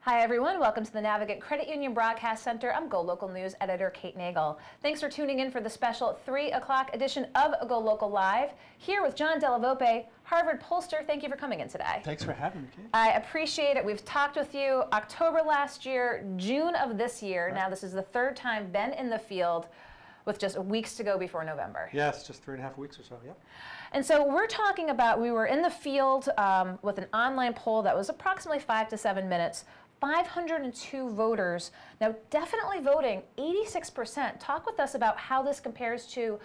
Hi everyone, welcome to the Navigant Credit Union Broadcast Center. I'm GoLocal News Editor Kate Nagel. Thanks for tuning in for the special 3 o'clock edition of GoLocal Live. Here with John Dellavope, Harvard pollster. Thank you for coming in today. Thanks for having me, Kate. I appreciate it. We've talked with you October last year, June of this year. Right. Now this is the third time been in the field with just weeks to go before November. Yes, just 3.5 weeks or so, yep. And so we're talking about, we were in the field with an online poll that was approximately 5 to 7 minutes. 502 voters, now definitely voting, 86%. Talk with us about how this compares to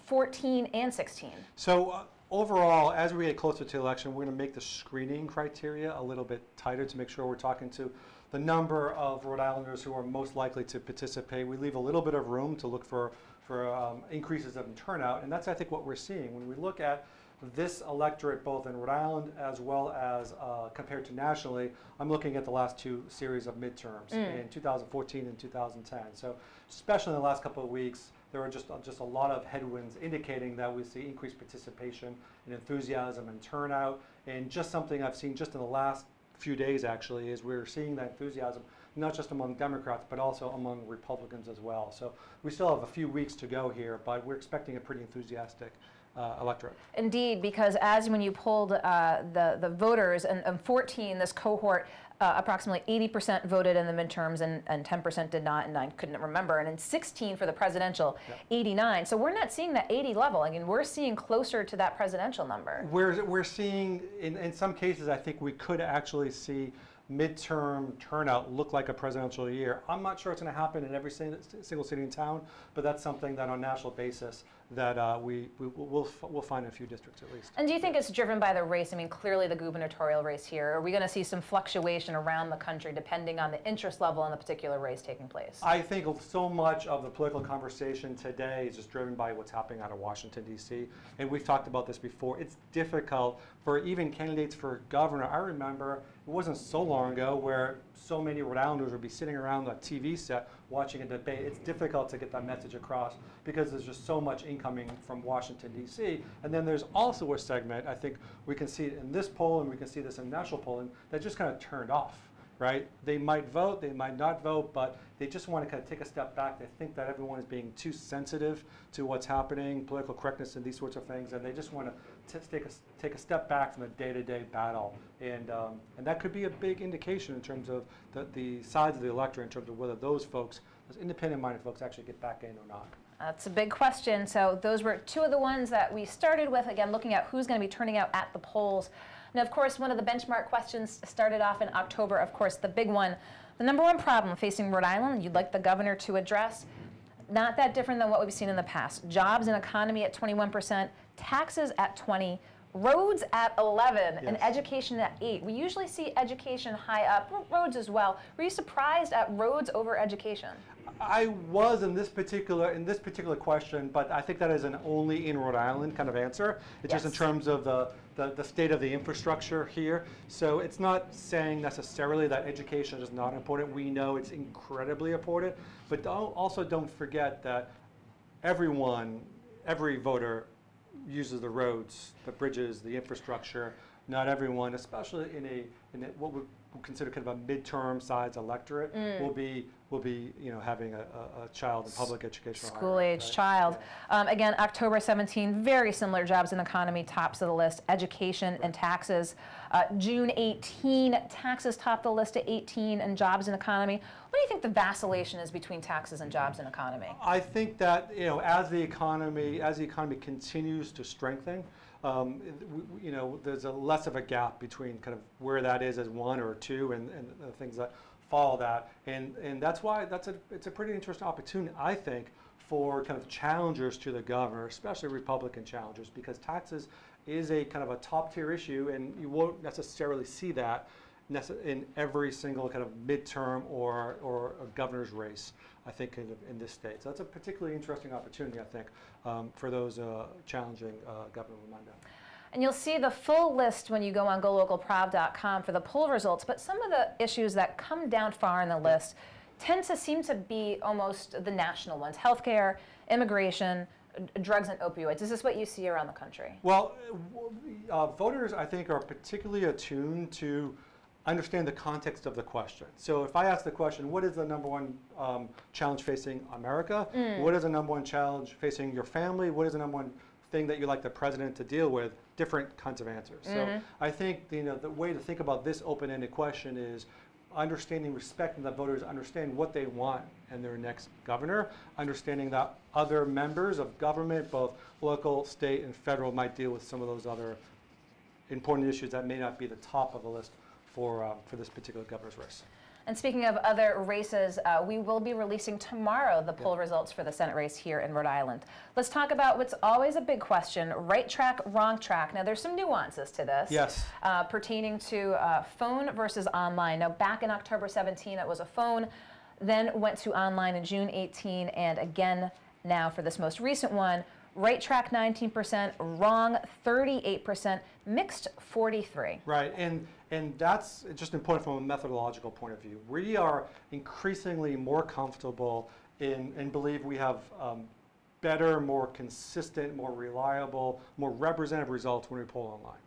14 and 16. So overall, as we get closer to the election, we're going to make the screening criteria a little bit tighter to make sure we're talking to the number of Rhode Islanders who are most likely to participate. We leave a little bit of room to look for increases in turnout, and that's, I think, what we're seeing. When we look at this electorate, both in Rhode Island as well as compared to nationally, I'm looking at the last 2 series of midterms in 2014 and 2010. So especially in the last couple of weeks, there are just a lot of headwinds indicating that we see increased participation and enthusiasm and turnout. And just something I've seen just in the last few days, actually, is we're seeing that enthusiasm not just among Democrats, but also among Republicans as well. So we still have a few weeks to go here, but we're expecting a pretty enthusiastic electorate. Indeed, because as when you polled the voters in 14, this cohort, approximately 80% voted in the midterms and 10% did not, and I couldn't remember. And in 16 for the presidential, 89. So we're not seeing that 80 level. I mean, we're seeing closer to that presidential number. We're seeing, in some cases, I think we could actually see midterm turnout look like a presidential year. I'm not sure it's going to happen in every single city and town, but that's something that on a national basis that we'll find in a few districts at least. And do you think it's driven by the race? I mean, clearly the gubernatorial race here. Are we going to see some fluctuation around the country depending on the interest level in the particular race taking place? I think so much of the political conversation today is just driven by what's happening out of Washington, D.C. And we've talked about this before. It's difficult for even candidates for governor. I remember it wasn't so long ago where so many Rhode Islanders would be sitting around a TV set watching a debate. It's difficult to get that message across because there's just so much incoming from Washington, D.C. And then there's also a segment, I think we can see it in this poll and we can see this in national polling, that just kind of turned off, right? They might vote, they might not vote, but they just want to kind of take a step back. They think that everyone is being too sensitive to what's happening, political correctness and these sorts of things, and they just want to take a step back from the day-to-day battle. And that could be a big indication in terms of the size of the electorate, in terms of whether those folks, those independent-minded folks, actually get back in or not. That's a big question. So those were 2 of the ones that we started with, again, looking at who's going to be turning out at the polls. Now, of course, one of the benchmark questions started off in October. Of course, the big one, the #1 problem facing Rhode Island you'd like the governor to address, not that different than what we've seen in the past. Jobs and economy at 21%, taxes at 20%, roads at 11%, yes, and education at 8%. We usually see education high up, roads as well. Were you surprised at roads over education? I was in this particular question, but I think that is an only in Rhode Island kind of answer. It's yes, just in terms of the state of the infrastructure here. So it's not saying necessarily that education is not important. We know it's incredibly important, but also don't forget that every voter uses the roads, the bridges, the infrastructure. Not everyone, especially in what we consider kind of a midterm size electorate, will be having a child in public education. School-age child. Yeah. Again, October 17, very similar. Jobs and economy tops of the list. Education and taxes. June 18, taxes top the list at 18, and jobs and economy. What do you think the vacillation is between taxes and jobs and economy? I think that as the economy continues to strengthen, there's a less of a gap between kind of where that is as 1 or 2 and the things that follow that, and that's why it's a pretty interesting opportunity, I think, for kind of challengers to the governor, especially Republican challengers, because taxes is a kind of a top tier issue, and you won't necessarily see that in every single kind of midterm or a governor's race, I think, in this state. So that's a particularly interesting opportunity, I think, for those challenging Governor Raimondo. And you'll see the full list when you go on GoLocalProv.com for the poll results, but some of the issues that come down far in the list tend to seem to be almost the national ones: healthcare, immigration, drugs and opioids. Is this what you see around the country? Well, voters, I think, are particularly attuned to understand the context of the question. So if I ask the question, what is the number one challenge facing America? What is the number one challenge facing your family? What is the number one thing that you'd like the president to deal with? Different kinds of answers. So I think the way to think about this open-ended question is understanding, respecting that voters understand what they want in their next governor, understanding that other members of government, both local, state, and federal, might deal with some of those other important issues that may not be the top of the list for this particular governor's race. And speaking of other races, we will be releasing tomorrow the poll results for the Senate race here in Rhode Island. Let's talk about what's always a big question, right track, wrong track. Now, there's some nuances to this. Yes. Pertaining to phone versus online. Now, back in October 17, it was a phone, then went to online in June 18, and again now for this most recent one, right track 19%, wrong 38%, mixed 43%. Right, and that's just important from a methodological point of view. We are increasingly more comfortable and believe we have better, more consistent, more reliable, more representative results when we poll online.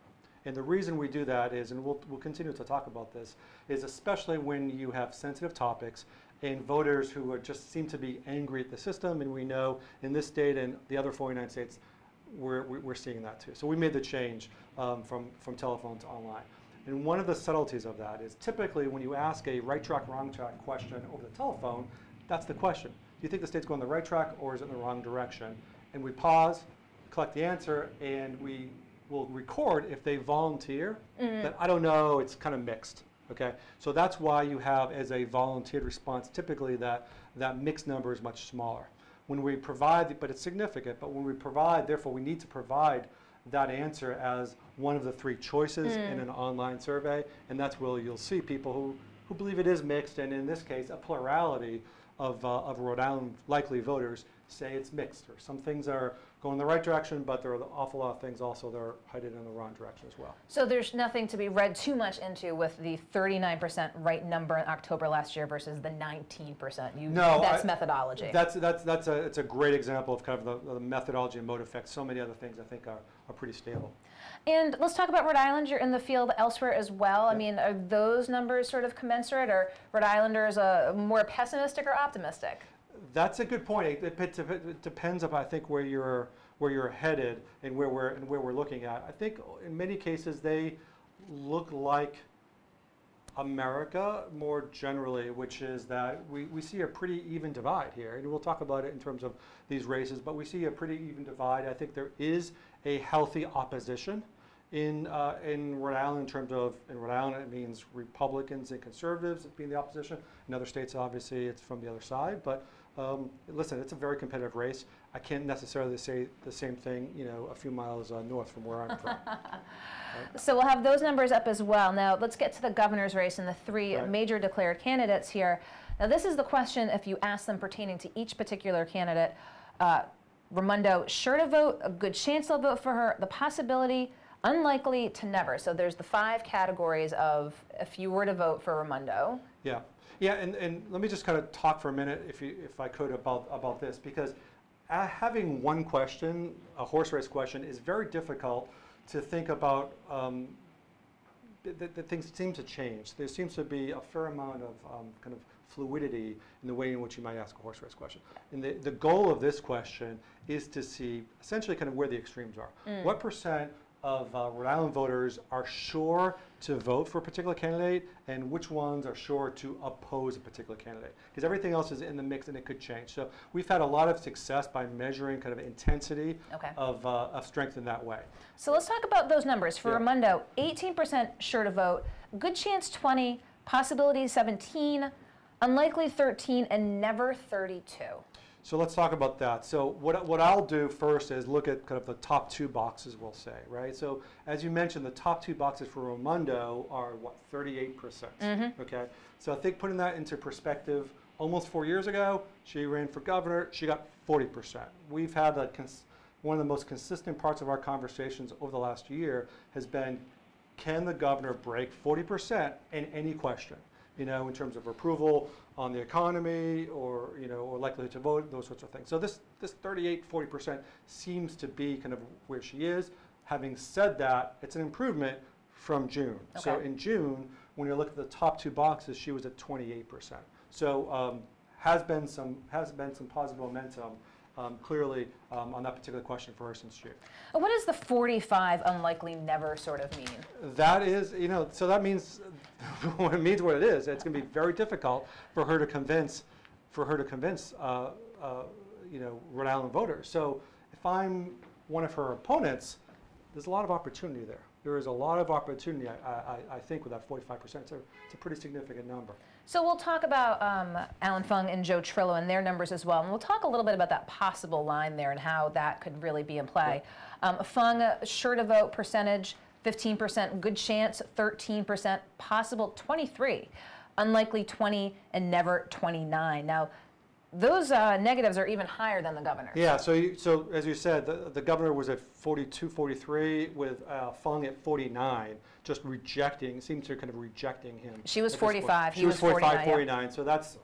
And the reason we do that is, and we'll continue to talk about this, is especially when you have sensitive topics and voters who are just seem to be angry at the system, and we know in this state and the other 49 states, we're seeing that too. So we made the change from telephone to online. And one of the subtleties of that is typically when you ask a right track, wrong track question over the telephone, that's the question. Do you think the state's going the right track or is it in the wrong direction? And we pause, collect the answer, and we will record if they volunteer that I don't know, it's kind of mixed. Okay, so that's why you have as a volunteered response typically that mixed number is much smaller. When we provide, but it's significant, but when we provide, therefore we need to provide that answer as one of the three choices in an online survey, and that's where you'll see people who believe it is mixed, and in this case a plurality of Rhode Island likely voters say it's mixed, or some things are going in the right direction, but there are an awful lot of things also that are headed in the wrong direction as well. So there's nothing to be read too much into with the 39% right number in October last year versus the 19%. That's methodology. It's a great example of kind of the methodology and motive effects. So many other things I think are pretty stable. And let's talk about Rhode Island. You're in the field elsewhere as well. I mean, are those numbers sort of commensurate, or Rhode Islanders more pessimistic or optimistic? That's a good point. It depends on, I think, where you're headed and where we're looking at. I think in many cases they look like America more generally, which is that we see a pretty even divide here, and we'll talk about it in terms of these races. But we see a pretty even divide. I think there is a healthy opposition in Rhode Island in terms of, in Rhode Island it means Republicans and conservatives being the opposition. In other states, obviously, it's from the other side. But listen, it's a very competitive race. I can't necessarily say the same thing, a few miles north from where I'm from. Right? So we'll have those numbers up as well. Now let's get to the governor's race and the three major declared candidates here. Now this is the question if you ask them pertaining to each particular candidate. Raimondo, sure to vote, a good chance they'll vote for her, the possibility, unlikely to never. So there's the 5 categories of if you were to vote for Raimondo. Yeah. Yeah, and let me just kind of talk for a minute, if I could, about this, because having one question, a horse race question, is very difficult to think about. That things seem to change. There seems to be a fair amount of kind of fluidity in the way in which you might ask a horse race question. And the goal of this question is to see essentially kind of where the extremes are. What percent of Rhode Island voters are sure to vote for a particular candidate, and which ones are sure to oppose a particular candidate? Because everything else is in the mix and it could change. So we've had a lot of success by measuring kind of intensity of strength in that way. So let's talk about those numbers. For Raimondo, 18% sure to vote, good chance 20, possibility 17, unlikely 13, and never 32. So let's talk about that. So what I'll do first is look at kind of the top 2 boxes, we'll say, right? So as you mentioned, the top 2 boxes for Raimondo are what, 38%, okay? So I think putting that into perspective, almost 4 years ago, she ran for governor, she got 40%. We've had one of the most consistent parts of our conversations over the last year has been, can the governor break 40% in any question? In terms of approval on the economy or likelihood to vote, those sorts of things. So this 38-40% seems to be kind of where she is. Having said that, it's an improvement from June. Okay. So in June, when you look at the top two boxes, she was at 28%. So has been some positive momentum clearly on that particular question for her since June. What does the 45 unlikely never sort of mean? That is, so that means it means what it is. It's going to be very difficult for her to convince Rhode Island voters. So if I'm one of her opponents, there's a lot of opportunity there. There is a lot of opportunity, I think, with that 45%. It's a pretty significant number. So we'll talk about Alan Fung and Joe Trillo and their numbers as well. And we'll talk a little bit about that possible line there and how that could really be in play. Fung, sure to vote percentage, 15%, good chance, 13%, possible 23, unlikely 20, and never 29. Now, those negatives are even higher than the governor. Yeah, so as you said, the governor was at 42, 43, with Fung at 49, just seems to kind of rejecting him. She was 45, he was 45, 49. Yeah. So that's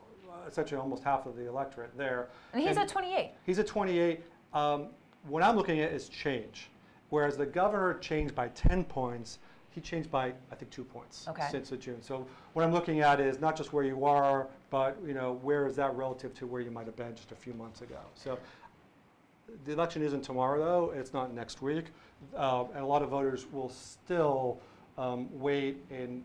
essentially almost half of the electorate there. And he's at 28. He's at 28. What I'm looking at is change. Whereas the governor changed by 10 points, he changed by, I think, 2 points since June. So what I'm looking at is not just where you are, but where is that relative to where you might have been just a few months ago. So the election isn't tomorrow, though. It's not next week. And a lot of voters will still wait and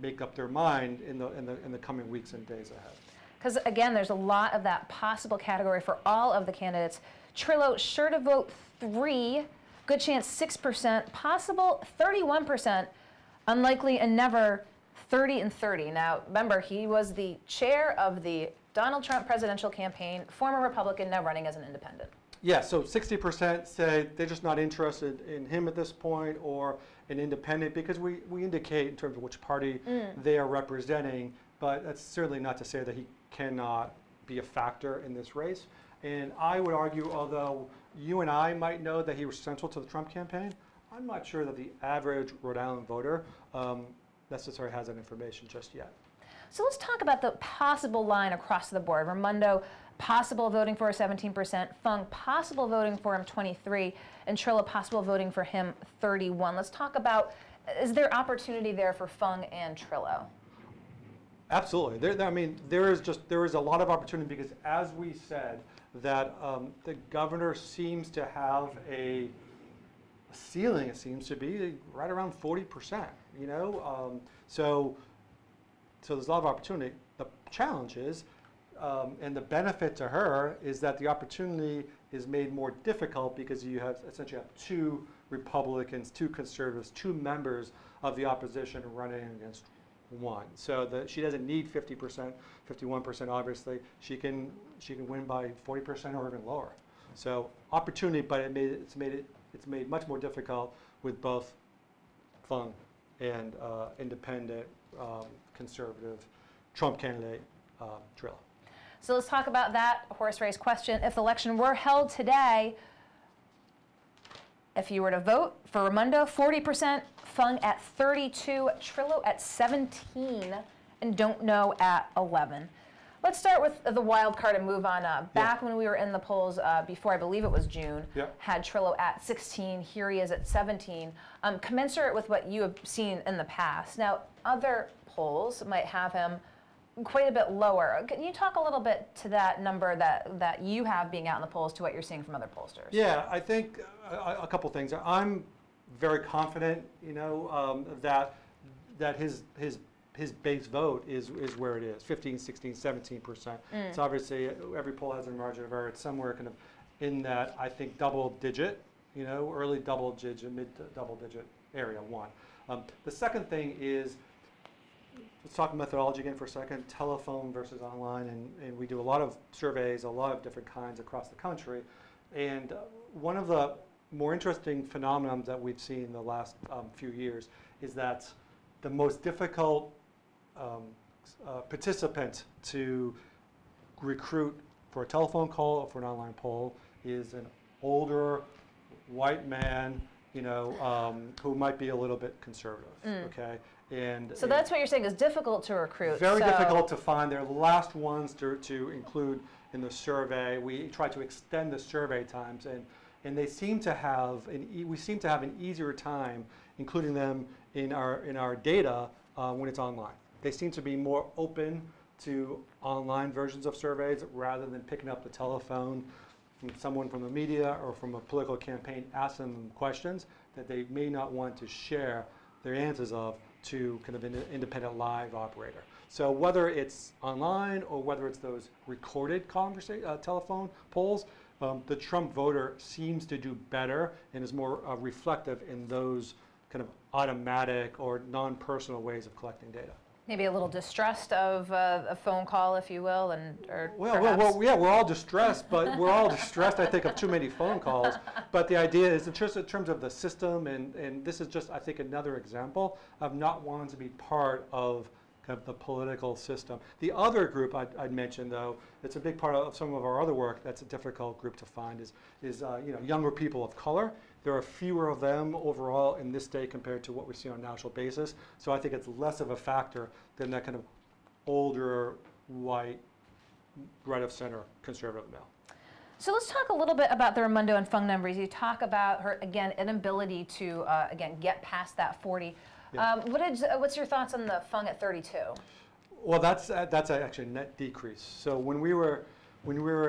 make up their mind in the coming weeks and days ahead. Because, again, there's a lot of that possible category for all of the candidates. Trillo, sure to vote 3. Good chance 6%, possible 31%, unlikely and never 30 and 30. Now, remember, he was the chair of the Donald Trump presidential campaign, former Republican, now running as an independent. Yeah, so 60% say they're just not interested in him at this point, or an independent, because we indicate in terms of which party they are representing, but that's certainly not to say that he cannot be a factor in this race. And I would argue, although you and I might know that he was central to the Trump campaign, I'm not sure that the average Rhode Island voter necessarily has that information just yet. So let's talk about the possible line across the board. Raimondo, possible voting for 17%, Fung, possible voting for him 23%, and Trillo, possible voting for him 31%. Let's talk about, is there opportunity there for Fung and Trillo? Absolutely. There is a lot of opportunity because, as we said, that the governor seems to have a ceiling. It seems to be right around 40%. So there's a lot of opportunity. The challenge is, and the benefit to her is that the opportunity is made more difficult because you have essentially two Republicans, two conservatives, two members of the opposition running against one. So she doesn't need 50%, 51%. Obviously, she can win by 40% or even lower. So opportunity, but it's made much more difficult with both Fung and independent conservative Trump candidate Trillo. So let's talk about that horse race question. If the election were held today, if you were to vote for Raimondo, 40%, Fung at 32%, Trillo at 17%, and don't know at 11%. Let's start with the wild card and move on up. Back when we were in the polls before, I believe it was June, had Trillo at 16%, here he is at 17%, commensurate with what you have seen in the past. Now, other polls might have him quite a bit lower. Can you talk a little bit to that number that you have being out in the polls to what you're seeing from other pollsters? Yeah, I think a couple things. I'm very confident, that his base vote is where it is, 15, 16, 17%. It's obviously, every poll has a margin of error. It's somewhere kind of in that, I think, double digit, early double digit, mid double digit area, one. The second thing is, let's talk methodology again for a second, telephone versus online, and we do a lot of surveys, a lot of different kinds across the country. And one of the more interesting phenomena that we've seen in the last few years is that the most difficult participant to recruit for a telephone call or for an online poll is an older white man, who might be a little bit conservative, okay? So that's what you're saying is difficult to recruit. Very difficult to find. They're the last ones to include in the survey. We try to extend the survey times, and they seem to have we seem to have an easier time including them in our data when it's online. They seem to be more open to online versions of surveys rather than picking up the telephone from someone from the media or from a political campaign asking them questions that they may not want to share their answers of to kind of an independent live operator. So whether it's online or whether it's those recorded telephone polls, the Trump voter seems to do better and is more reflective in those kind of automatic or non-personal ways of collecting data. Maybe a little distrust of a phone call, if you will, well, yeah, we're all distressed, but we're all distressed, I think, of too many phone calls. But the idea is, in terms of the system, and this is just, I think, another example of not wanting to be part of kind of the political system. The other group I'd mention, though, it's a big part of some of our other work that's a difficult group to find is younger people of color. There are fewer of them overall in this state compared to what we see on a national basis. So I think it's less of a factor than that kind of older, white, right-of-center conservative male. So let's talk a little bit about the Raimondo and Fung numbers. You talk about her, again, inability to, again, get past that 40. Yeah. What's your thoughts on the Fung at 32? Well, that's actually a net decrease. So when we were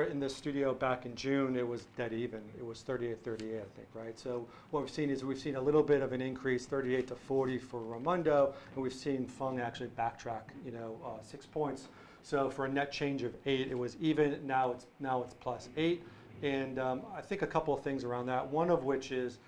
in the studio back in June, it was dead even. It was 38-38, I think, right? So what we've seen is we've seen a little bit of an increase, 38 to 40 for Raimondo, and we've seen Fung actually backtrack, 6 points. So for a net change of 8, it was even. Now it's plus 8, and I think a couple of things around that. One of which is,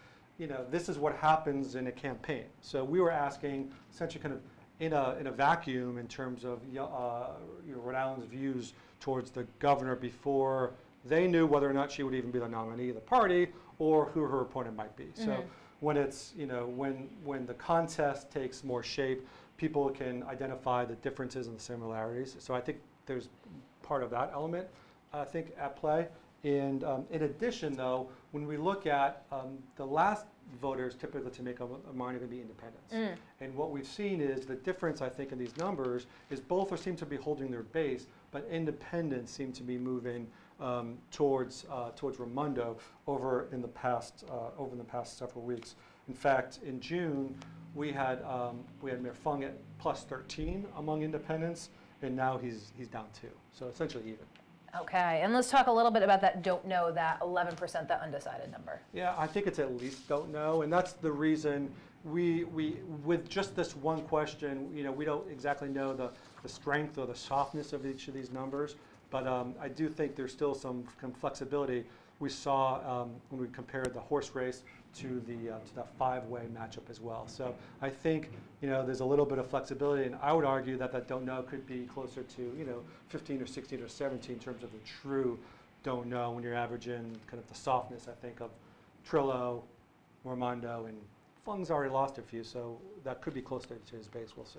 this is what happens in a campaign. So we were asking essentially kind of in a vacuum in terms of Rhode Island's views towards the governor before they knew whether or not she would even be the nominee of the party or who her opponent might be. Mm-hmm. So when it's when the contest takes more shape, people can identify the differences and the similarities. So I think there's part of that element I think at play. And in addition, though, when we look at the last voters typically to make a minority to be independents. And what we've seen is the difference, I think, in these numbers is both seem to be holding their base, but independents seem to be moving towards Raimondo over the past several weeks. In fact, in June, we had Mayor Fung at plus 13 among independents, and now he's down 2. So essentially even. Okay, and let's talk a little bit about that don't know, that 11%, that undecided number. Yeah, I think it's at least don't know, and that's the reason we with just this one question, we don't exactly know the strength or the softness of each of these numbers, but I do think there's still some flexibility. We saw when we compared the horse race to that 5-way matchup as well. So I think there's a little bit of flexibility, and I would argue that don't know could be closer to 15 or 16 or 17 in terms of the true don't know when you're averaging kind of the softness, I think, of Trillo, Raimondo, and Fung's already lost a few, so that could be closer to his base. We'll see.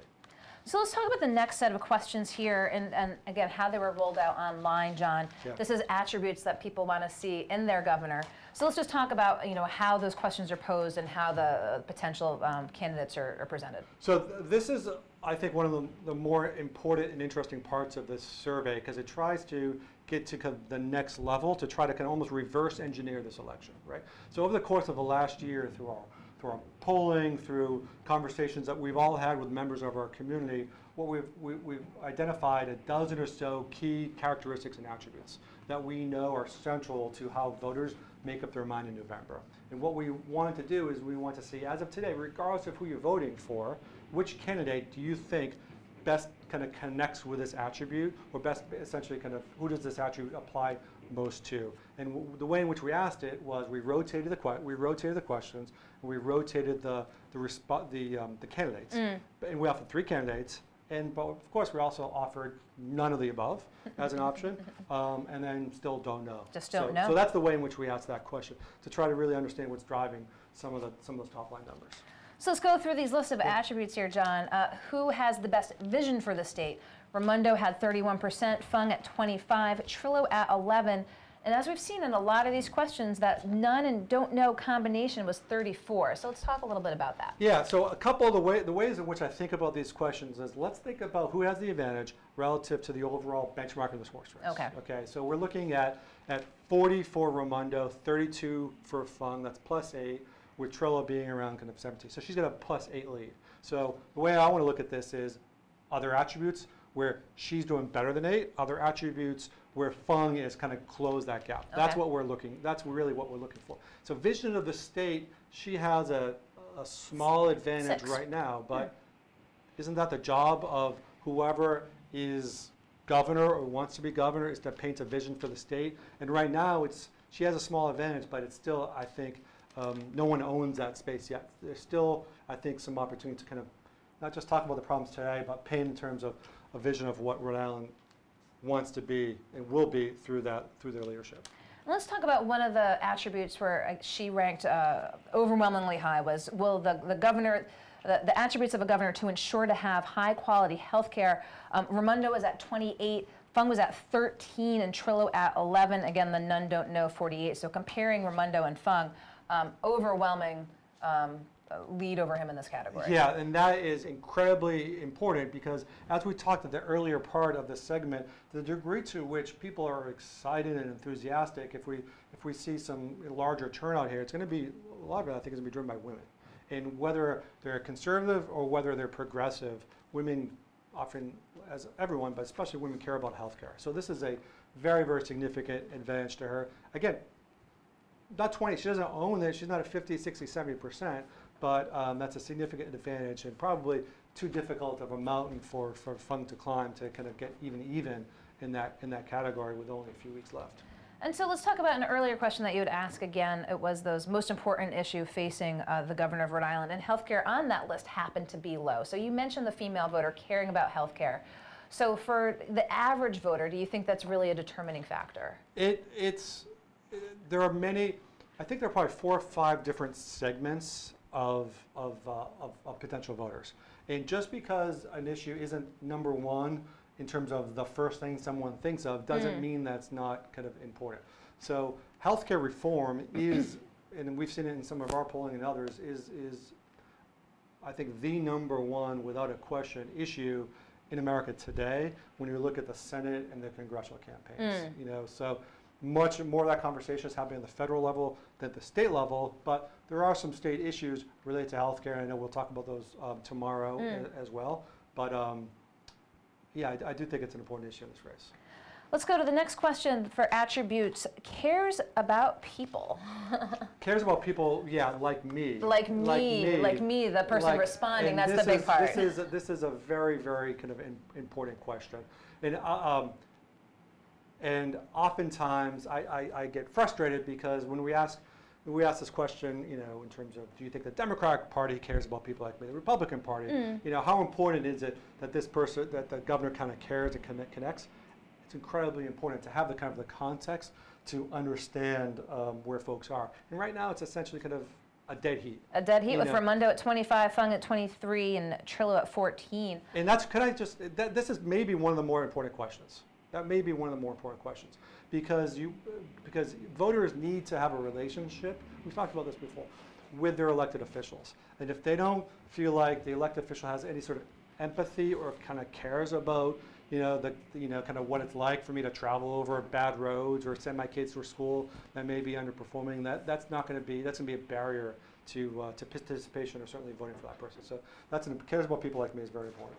So let's talk about the next set of questions here, and again, how they were rolled out online, John. Yeah. This is attributes that people want to see in their governor. So let's just talk about how those questions are posed and how the potential candidates are presented. So this is, I think, one of the more important and interesting parts of this survey, because it tries to get to kind of the next level to try to kind of almost reverse engineer this election, right? So over the course of the last year, through our polling, through conversations that we've all had with members of our community, what we've identified a dozen or so key characteristics and attributes that we know are central to how voters make up their mind in November. And what we wanted to do is we want to see, as of today, regardless of who you're voting for, which candidate do you think best kind of connects with this attribute, or best essentially kind of who does this attribute apply most to? And the way in which we asked it was we rotated the questions, and we rotated the candidates. And we offered 3 candidates, but of course we also offered none of the above as an option, and then still don't know. Just don't know. So that's the way in which we asked that question, to try to really understand what's driving some of those top line numbers. So let's go through these lists of attributes here, John. Who has the best vision for the state? Raimondo had 31%, Fung at 25%, Trillo at 11%. And as we've seen in a lot of these questions, that none and don't know combination was 34%. So let's talk a little bit about that. Yeah, so a couple of the ways in which I think about these questions is, let's think about who has the advantage relative to the overall benchmark of this horse race. Okay, so we're looking at 40 for Raimondo, 32 for Fung, that's plus 8, with Trillo being around kind of 17. So she's got a plus 8 lead. So the way I want to look at this is other attributes where she's doing better than 8, other attributes where Fung is kind of close that gap. Okay. That's what we're looking, that's really what we're looking for. So vision of the state, she has a small advantage 6. right now, but isn't that the job of whoever is governor or wants to be governor, is to paint a vision for the state? And right now, she has a small advantage, but it's still, I think, no one owns that space yet. There's still, I think, some opportunity to kind of not just talk about the problems today, but paint in terms of a vision of what Rhode Island wants to be and will be through their leadership. Let's talk about one of the attributes where she ranked overwhelmingly high was, will the governor, the attributes of a governor to ensure to have high quality health care. Raimondo was at 28, Fung was at 13, and Trillo at 11. Again, the none don't know 48. So comparing Raimondo and Fung, overwhelming lead over him in this category. Yeah, and that is incredibly important because as we talked at the earlier part of this segment, the degree to which people are excited and enthusiastic, if we see some larger turnout here, it's going to be, a lot of it I think is going to be driven by women. And whether they're conservative or whether they're progressive, women often, as everyone, but especially women, care about healthcare. So this is a very, very significant advantage to her. Again, not 20, she doesn't own it, she's not at 50, 60, 70%, but that's a significant advantage and probably too difficult of a mountain for Fung to climb to kind of get even in that category with only a few weeks left. And so let's talk about an earlier question that you had asked again. It was those most important issue facing the governor of Rhode Island, and healthcare on that list happened to be low. So you mentioned the female voter caring about healthcare. So for the average voter, do you think that's really a determining factor? There are many, I think there are probably 4 or 5 different segments of potential voters. And just because an issue isn't number one in terms of the first thing someone thinks of doesn't mean that's not kind of important. So healthcare reform is, and we've seen it in some of our polling and others, is I think the number one, without a question, issue in America today when you look at the Senate and the congressional campaigns. You know, so much more of that conversation is happening at the federal level than at the state level, but there are some state issues related to healthcare, and I know we'll talk about those tomorrow as well. But yeah, I do think it's an important issue in this race. Let's go to the next question for attributes. Cares about people. Cares about people, yeah, like me. Like me, the person responding, that's the big part. This is a very, very kind of important question. And oftentimes I get frustrated because when we ask this question, you know, in terms of, do you think the Democratic Party cares about people like me, the Republican Party, you know, how important is it that this person, that the governor kind of cares and connects? It's incredibly important to have the kind of the context to understand where folks are. And right now it's essentially kind of a dead heat. A dead heat with Raimondo at 25, Fung at 23, and Trillo at 14. And that's, this is maybe one of the more important questions. That may be one of the more important questions because voters need to have a relationship, we've talked about this before, with their elected officials. And if they don't feel like the elected official has any sort of empathy or kind of cares about, you know, kind of what it's like for me to travel over bad roads or send my kids to a school that may be underperforming, that's going to be a barrier to participation or certainly voting for that person. So cares about people like me is very important.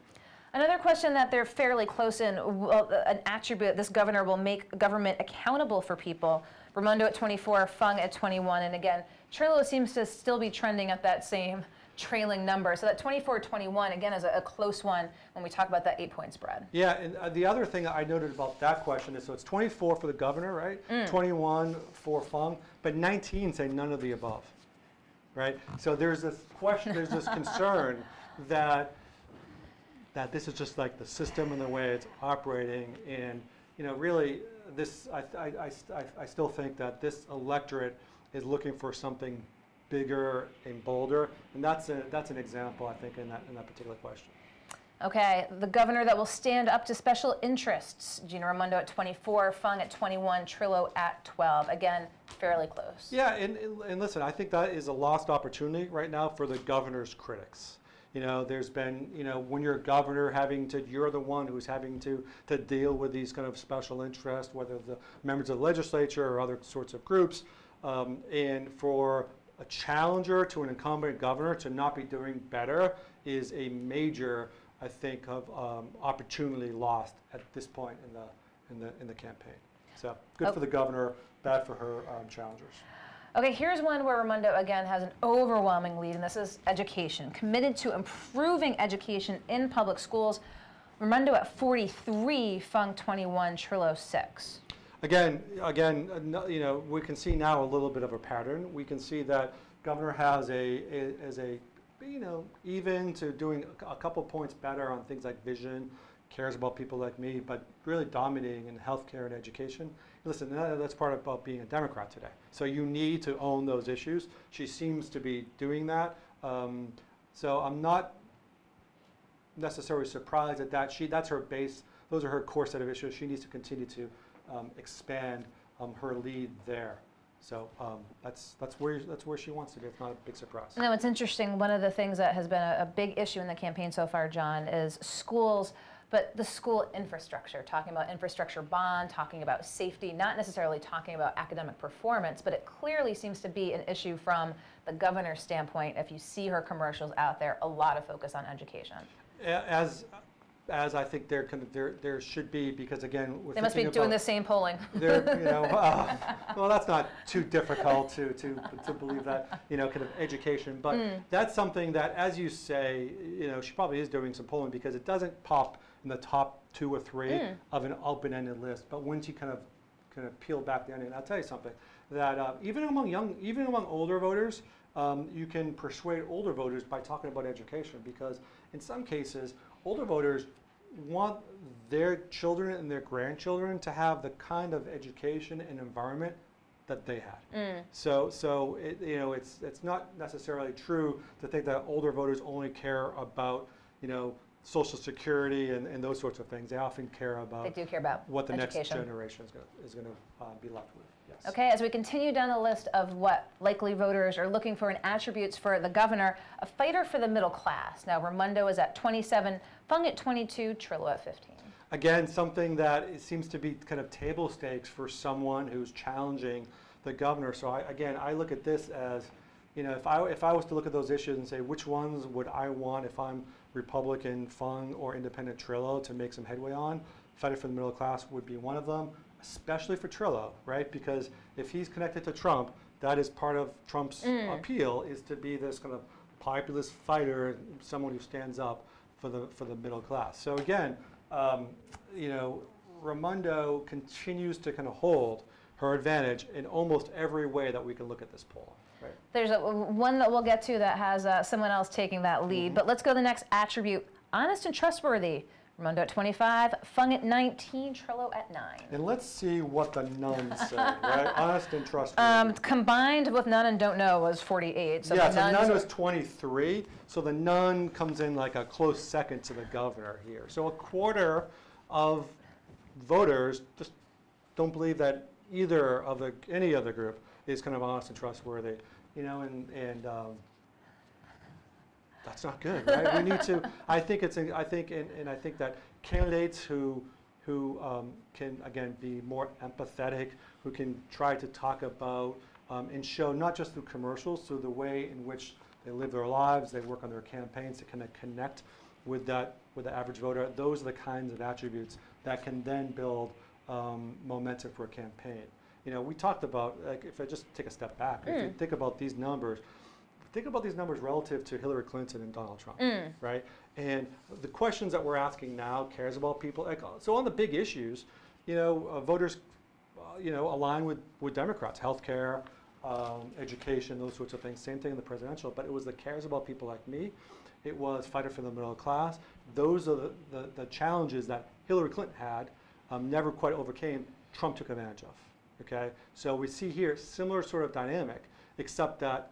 Another question that they're fairly close in, an attribute, this governor will make government accountable for people. Raimondo at 24, Fung at 21, and again, Trillo seems to still be trending at that same trailing number. So that 24-21, again, is a close one when we talk about that 8-point spread. Yeah, and the other thing I noted about that question is, so it's 24 for the governor, right? 21 for Fung, but 19 say none of the above, right? So there's this question, there's this concern that this is just like the system and the way it's operating, and you know, really, this I still think that this electorate is looking for something bigger and bolder, and that's an example, I think, in that particular question. Okay, the governor that will stand up to special interests, Gina Raimondo at 24, Fung at 21, Trillo at 12. Again, fairly close. Yeah, and listen, I think that is a lost opportunity right now for the governor's critics. You know, there's been, you know, when you're a governor you're the one who's having to deal with these kind of special interests, whether the members of the legislature or other sorts of groups, and for a challenger to an incumbent governor to not be doing better is a major, I think, of opportunity lost at this point in the campaign. So good for the governor, bad for her challengers. Okay, here's one where Raimondo, again, has an overwhelming lead, and this is education. Committed to improving education in public schools. Raimondo at 43, Fung 21, Trillo 6. Again, you know, we can see now a little bit of a pattern. We can see that governor has you know, even to doing a couple points better on things like vision, cares about people like me, but really dominating in healthcare and education. Listen, that's part about being a Democrat today. So you need to own those issues. She seems to be doing that. So I'm not necessarily surprised at that. That's her base. Those are her core set of issues. She needs to continue to expand her lead there. So that's where she wants to be. It's not a big surprise. No, it's interesting. One of the things that has been a big issue in the campaign so far, John, is schools, but the school infrastructure, talking about infrastructure bond, talking about safety, not necessarily talking about academic performance, but it clearly seems to be an issue from the governor's standpoint. If you see her commercials out there, a lot of focus on education. As I think there should be, because again, they must be doing the same polling. You know, well, that's not too difficult to believe that, you know, kind of education. But that's something that, as you say, you know, she probably is doing some polling because it doesn't pop in the top 2 or 3 of an open-ended list. But once you kind of peel back the onion, I'll tell you something that even among older voters, you can persuade older voters by talking about education, because in some cases, older voters want their children and their grandchildren to have the kind of education and environment that they had. So you know, it's not necessarily true to think that older voters only care about, you know, Social Security and those sorts of things. They often care about, they do care about what the education. next generation is going to be left with. Yes. Okay, as we continue down the list of what likely voters are looking for and attributes for the governor, a fighter for the middle class. Now, Raimondo is at 27, Fung at 22, Trillo at 15. Again, something that it seems to be kind of table stakes for someone who's challenging the governor. So I look at this as, you know, if I was to look at those issues and say which ones would I want if I'm Republican Fung or Independent Trillo to make some headway on, fighter for the middle class would be one of them. Especially for Trillo, right? Because if he's connected to Trump, that is part of Trump's appeal, is to be this kind of populist fighter, someone who stands up for the middle class. So again, you know, Raimondo continues to kind of hold her advantage in almost every way that we can look at this poll. Right? There's one that we'll get to that has someone else taking that lead, but let's go to the next attribute: honest and trustworthy. Raimondo at 25, Fung at 19, Trillo at 9. And let's see what the nuns say, right? Honest and trustworthy. Combined with none and don't know was 48. So yeah, the so none was 23. So the nun comes in like a close second to the governor here. So a quarter of voters just don't believe that either of any other group is kind of honest and trustworthy. You know, and that's not good, right? We need to. I think that candidates who can again be more empathetic, who can try to talk about and show not just through commercials, through the way in which they live their lives, they work on their campaigns to kind of connect with the average voter. Those are the kinds of attributes that can then build momentum for a campaign. You know, we talked about, like, if I just take a step back, if you think about these numbers. Think about these numbers relative to Hillary Clinton and Donald Trump, right? And the questions that we're asking now cares about people. Like, so on the big issues, you know, voters, you know, align with Democrats, healthcare, education, those sorts of things. Same thing in the presidential, but it was the cares about people like me. It was fighter for the middle class. Those are the challenges that Hillary Clinton had, never quite overcame. Trump took advantage of. Okay, so we see here similar sort of dynamic, except that.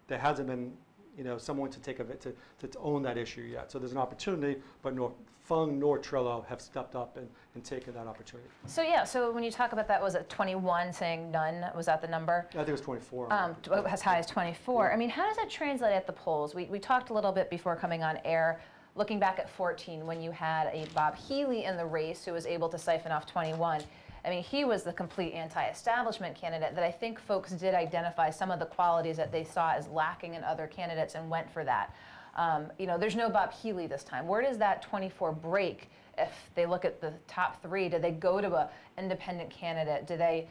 There hasn't been, you know, someone to take of it to own that issue yet. So there's an opportunity, but nor Fung nor Trillo have stepped up and taken that opportunity. So yeah, so when you talk about that, was it 21 saying none? Was that the number? I think it was 24. As high as 24. I mean, how does that translate at the polls? We talked a little bit before coming on air, looking back at 14 when you had a Bob Healy in the race who was able to siphon off 21. I mean, he was the complete anti-establishment candidate that I think folks did identify some of the qualities that they saw as lacking in other candidates and went for that. There's no Bob Healy this time. Where does that 24 break if they look at the top three? Do they go to an independent candidate? Do they,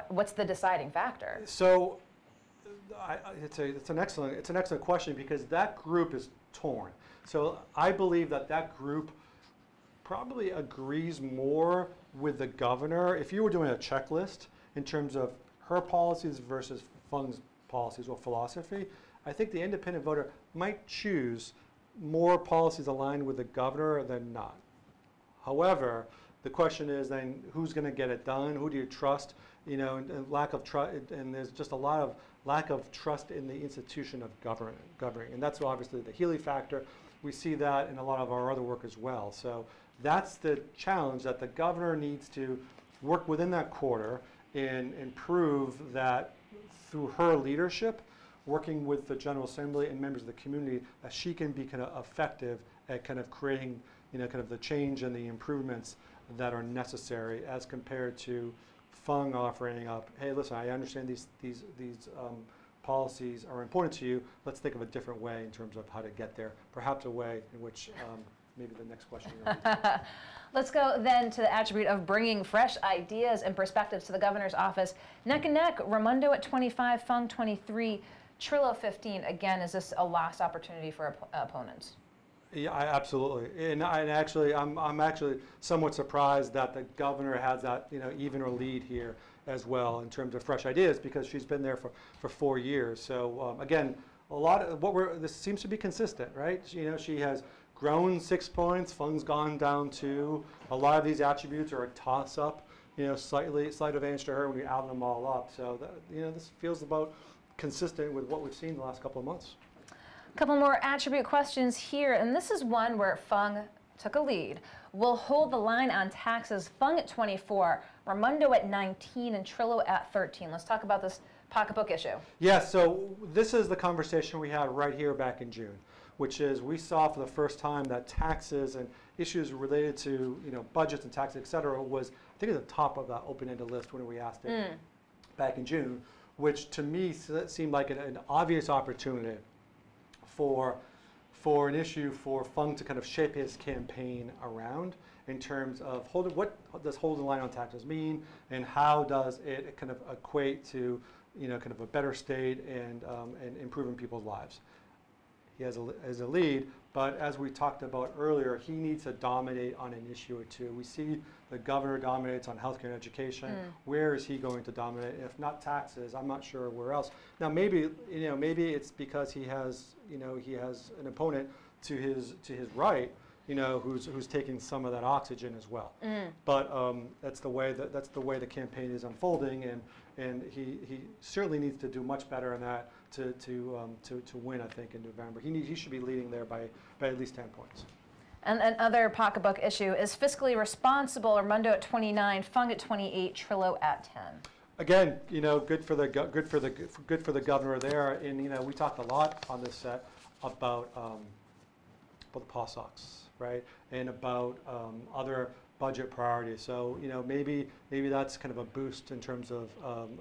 what's the deciding factor? So it's an excellent question, because that group is torn. So I believe that group probably agrees more with the governor. If you were doing a checklist in terms of her policies versus Fung's policies or philosophy, I think the independent voter might choose more policies aligned with the governor than not. However, the question is then, who's going to get it done? Who do you trust? And lack of trust, and there's just a lot of lack of trust in the institution of governing, and that's obviously the Healy factor. We see that in a lot of our other work as well. So that's the challenge, that the governor needs to work within that quarter and prove that through her leadership, working with the General Assembly and members of the community, that she can be kind of effective at kind of creating, kind of the change and the improvements that are necessary, as compared to Fung offering up, hey, listen, I understand these policies are important to you. Let's think of a different way in terms of how to get there. Perhaps a way in which maybe the next question. Let's go then to the attribute of bringing fresh ideas and perspectives to the governor's office. Neck and neck, Raimondo at 25, Fung 23, Trillo 15. Again, is this a lost opportunity for opponents? Yeah, absolutely. And actually, I'm actually somewhat surprised that the governor has that even or lead here as well in terms of fresh ideas, because she's been there for 4 years. So again, a lot of this seems to be consistent, right? She has grown 6 points. Fung's gone down 2. A lot of these attributes are a toss-up. Slight advantage to her when you add them all up. So this feels about consistent with what we've seen the last couple of months. A couple more attribute questions here, and this is one where Fung took a lead. Will hold the line on taxes. Fung at 24, Raimondo at 19, and Trillo at 13. Let's talk about this pocketbook issue. Yeah, so this is the conversation we had right here back in June, which is we saw for the first time that taxes and issues related to budgets and taxes, et cetera, was, I think, at the top of that open-ended list when we asked it back in June, which to me seemed like an obvious opportunity for an issue for Fung to kind of shape his campaign around, in terms of what does holding the line on taxes mean, and how does it kind of equate to kind of a better state and improving people's lives. He has a lead, but as we talked about earlier, he needs to dominate on an issue or two. We see the governor dominates on healthcare and education. Where is he going to dominate? If not taxes, I'm not sure where else. Now maybe it's because he has an opponent to his right, who's taking some of that oxygen as well. But that's the way the campaign is unfolding, and he certainly needs to do much better in that to win, I think, in November. He should be leading there by at least 10 points. And another pocketbook issue is fiscally responsible. Raimondo at 29, Fung at 28, Trillo at 10. Again, good for the governor there. And we talked a lot on this set about the POSOCs, right, and about other budget priorities. So maybe that's kind of a boost in terms of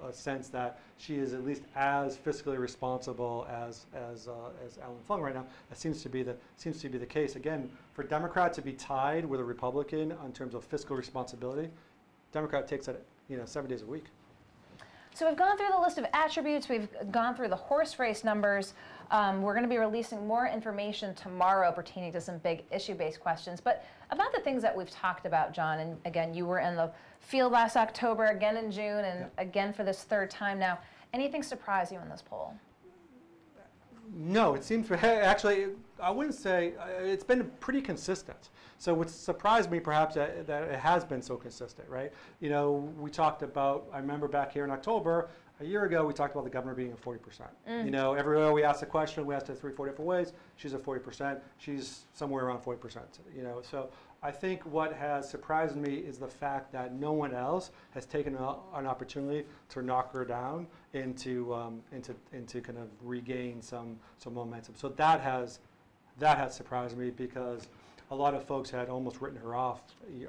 a sense that she is at least as fiscally responsible as Alan Fung right now. That seems to be the case. Again, for a Democrat to be tied with a Republican in terms of fiscal responsibility, Democrat takes it 7 days a week. So we've gone through the list of attributes. We've gone through the horse race numbers. We're going to be releasing more information tomorrow pertaining to some big issue-based questions. But about the things that we've talked about, John, and again, you were in the field last October, again in June, and again for this 3rd time now. Anything surprise you in this poll? No, it seems actually, I wouldn't say, it's been pretty consistent. So what surprised me perhaps that it has been so consistent, right? We talked about, I remember back here in October, a year ago, we talked about the governor being at 40%. Everywhere we asked the question, we asked it 3 or 4 different ways. She's at 40%. She's somewhere around 40%. So I think what has surprised me is the fact that no one else has taken an opportunity to knock her down and to kind of regain some momentum. So that has surprised me, because a lot of folks had almost written her off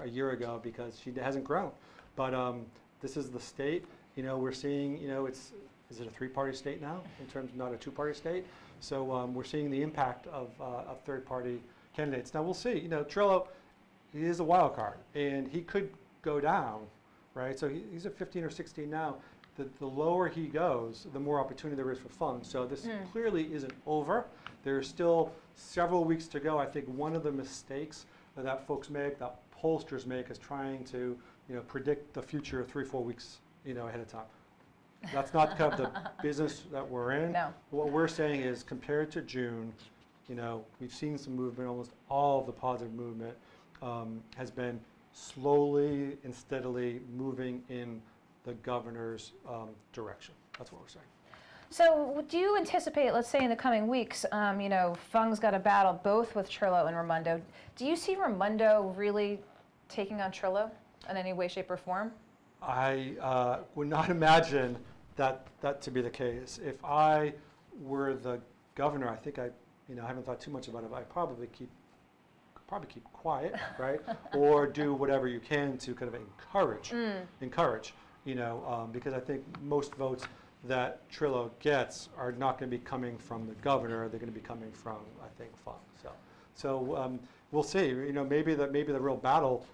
a year ago because she hasn't grown. But this is the state. You know, we're seeing, you know, is it a three-party state now in terms of not a two-party state? So we're seeing the impact of third-party candidates. Now we'll see. You know, Trillo, he is a wild card, and he could go down, right? So he's at 15 or 16 now. The lower he goes, the more opportunity there is for Fung. So this clearly isn't over. There's still several weeks to go. I think one of the mistakes that folks make, that pollsters make, is trying to, you know, predict the future 3-4 weeks, you know, ahead of time. That's not kind of the business that we're in. No. What we're saying is, compared to June, you know, we've seen some movement. Almost all of the positive movement has been slowly and steadily moving in the governor's direction. That's what we're saying. So do you anticipate, let's say in the coming weeks, you know, Fung's got a battle both with Trillo and Raimondo. Do you see Raimondo really taking on Trillo in any way, shape, or form? I would not imagine that to be the case. If I were the governor, I think I haven't thought too much about it, but I'd probably keep quiet, right? Or do whatever you can to kind of encourage, you know, because I think most votes that Trillo gets are not going to be coming from the governor. They're going to be coming from, I think, Fung. So we'll see. You know, maybe the real battle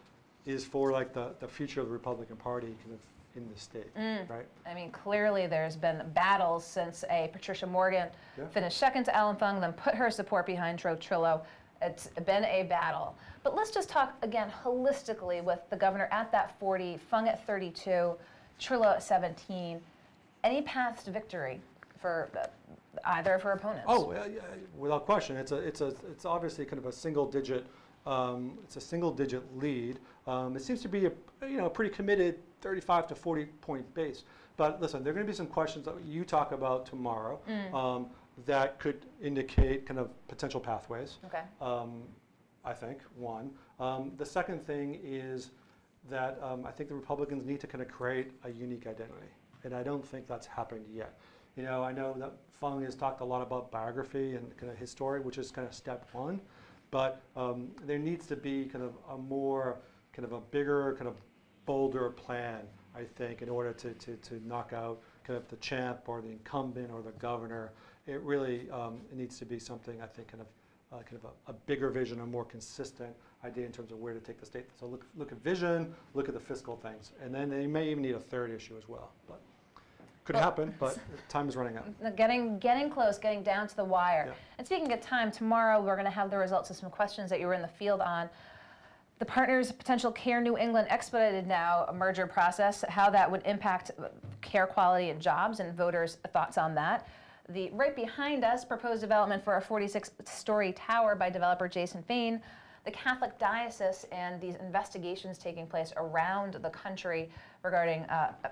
is for like the future of the Republican Party kind of in the state, right? I mean, clearly there's been battles since Patricia Morgan finished second to Alan Fung, then put her support behind Joe Trillo. It's been a battle. But let's just talk again holistically with the governor at that 40, Fung at 32, Trillo at 17. Any paths to victory for either of her opponents? Oh, without question. It's obviously kind of a single digit. It's a single digit lead. It seems to be a pretty committed 35 to 40 point base. But listen, there are going to be some questions that you talk about tomorrow that could indicate kind of potential pathways. Okay. I think one. The second thing is that I think the Republicans need to kind of create a unique identity, and I don't think that's happened yet. You know, I know that Fung has talked a lot about biography and kind of his story, which is kind of step one. But there needs to be kind of a more, kind of a bigger, kind of bolder plan, I think, in order to knock out kind of the champ or the incumbent or the governor. It really it needs to be something, I think, kind of a bigger vision, a more consistent idea in terms of where to take the state. So look at vision, look at the fiscal things, and then they may even need a third issue as well. But could happen, but time is running out. Getting close, getting down to the wire. Yeah. And speaking of time, tomorrow we're going to have the results of some questions that you were in the field on. The Partners Potential Care New England expedited now a merger process, how that would impact care quality and jobs, and voters' thoughts on that. Right behind us, proposed development for a 46-story tower by developer Jason Fain. The Catholic Diocese and these investigations taking place around the country regarding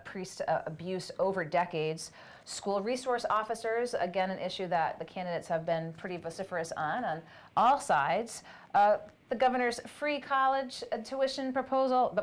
priest abuse over decades. School resource officers, again, an issue that the candidates have been pretty vociferous on all sides. The governor's free college tuition proposal,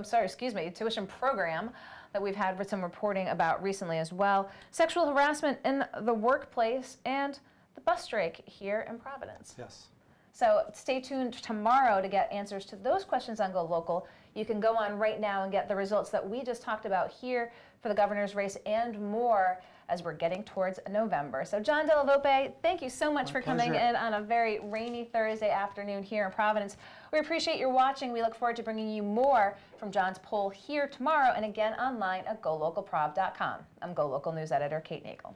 tuition program that we've had some reporting about recently as well. Sexual harassment in the workplace and the bus strike here in Providence. Yes. So stay tuned tomorrow to get answers to those questions on GoLocal. You can go on right now and get the results that we just talked about here for the governor's race and more as we're getting towards November. So John Della Volpe, thank you so much for coming in on a very rainy Thursday afternoon here in Providence. We appreciate your watching. We look forward to bringing you more from John's poll here tomorrow and again online at golocalprov.com. I'm GoLocal News Editor Kate Nagel.